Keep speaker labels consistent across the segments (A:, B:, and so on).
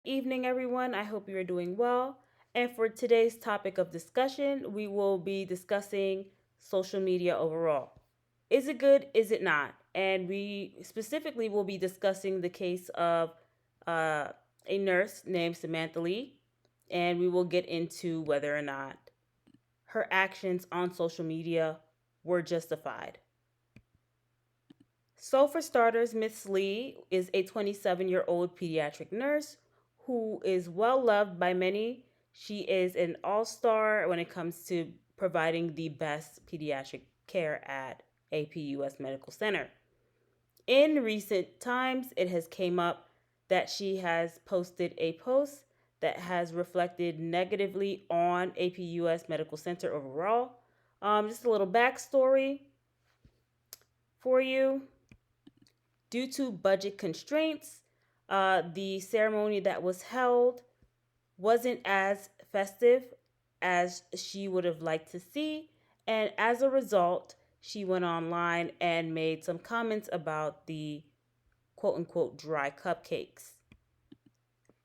A: Evening, everyone. I hope you are doing well. And for today's topic of discussion, we will be discussing social media overall. Is it good? Is it not? And we specifically will be discussing the case of uh, a nurse named Samantha Lee, and we will get into whether or not her actions on social media were justified. So, for starters, Miss Lee is a 27-year-old pediatric nurse who is well loved by many. She is an all star when it comes to providing the best pediatric care at APUS Medical Center. In recent times, it has came up that she has posted a post that has reflected negatively on APUS Medical Center overall. Just a little backstory for you. Due to budget constraints, the ceremony that was held wasn't as festive as she would have liked to see. And as a result, she went online and made some comments about the quote unquote dry cupcakes.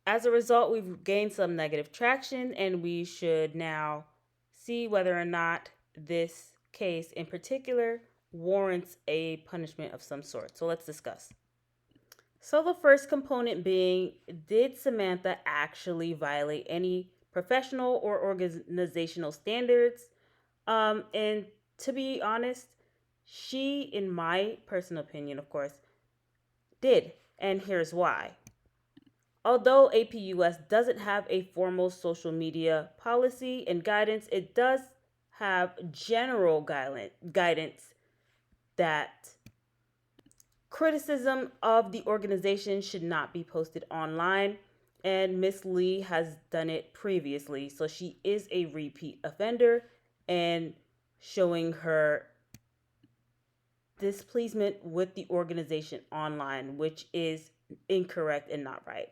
A: As a result, we've gained some negative traction, and we should now see whether or not this case in particular warrants a punishment of some sort. So let's discuss. So, the first component being, did Samantha actually violate any professional or organizational standards? And to be honest, she, in my personal opinion, of course, did. And here's why. Although APUS doesn't have a formal social media policy and guidance, it does have general guidance that criticism of the organization should not be posted online, and Miss Lee has done it previously, so she is a repeat offender and showing her displeasement with the organization online, which is incorrect and not right.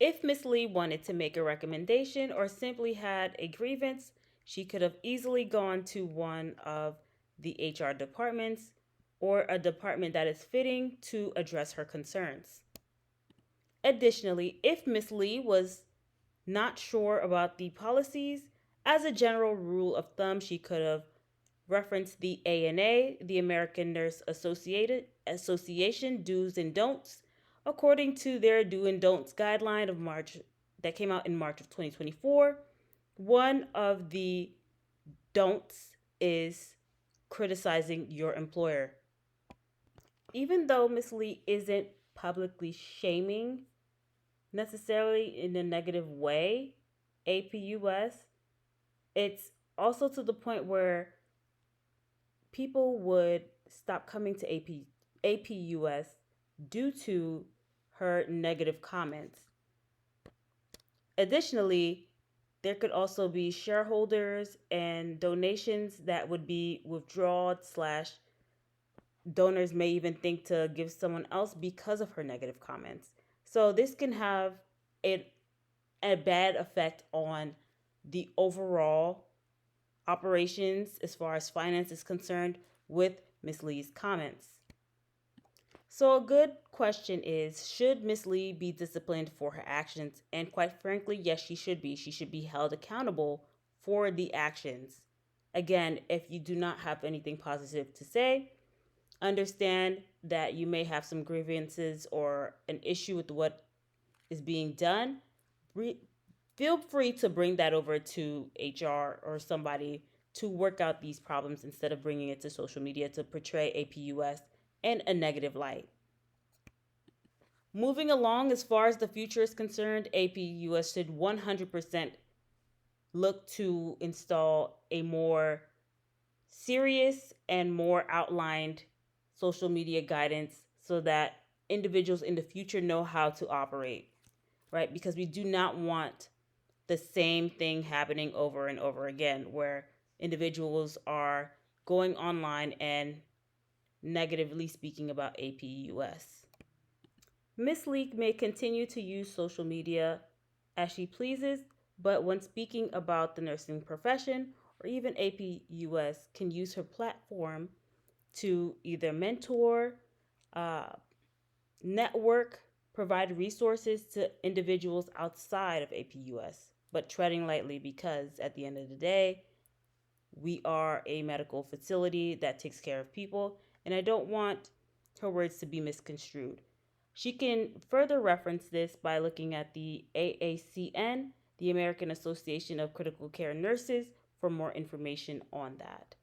A: If Miss Lee wanted to make a recommendation or simply had a grievance, she could have easily gone to one of the HR departments or a department that is fitting to address her concerns. Additionally, if Miss Lee was not sure about the policies, as a general rule of thumb, she could have referenced the ANA, the American Nurse Association do's and don'ts, according to their do and don'ts guideline of March that came out in March of 2024. One of the don'ts is criticizing your employer. Even though Miss Lee isn't publicly shaming necessarily in a negative way APUS, it's also to the point where people would stop coming to APUS due to her negative comments. Additionally, there could also be shareholders and donations that would be withdrawn slash donors may even think to give someone else because of her negative comments. So this can have a, a bad effect on the overall operations as far as finance is concerned with Miss Lee's comments. So, a good question is, should Miss Lee be disciplined for her actions? And quite frankly, yes, she should be. She should be held accountable for the actions. Again, if you do not have anything positive to say, understand that you may have some grievances or an issue with what is being done. Feel free to bring that over to HR or somebody to work out these problems instead of bringing it to social media to portray APUS in a negative light. Moving along, as far as the future is concerned, APUS should 100% look to install a more serious and more outlined social media guidance so that individuals in the future know how to operate, right? Because we do not want the same thing happening over and over again where individuals are going online and negatively speaking about APUS. Ms. Leak may continue to use social media as she pleases, but when speaking about the nursing profession or even APUS, can use her platform to either mentor, uh, network, provide resources to individuals outside of APUS, but treading lightly because at the end of the day, we are a medical facility that takes care of people, and I don't want her words to be misconstrued. She can further reference this by looking at the AACN, the American Association of Critical Care Nurses, for more information on that.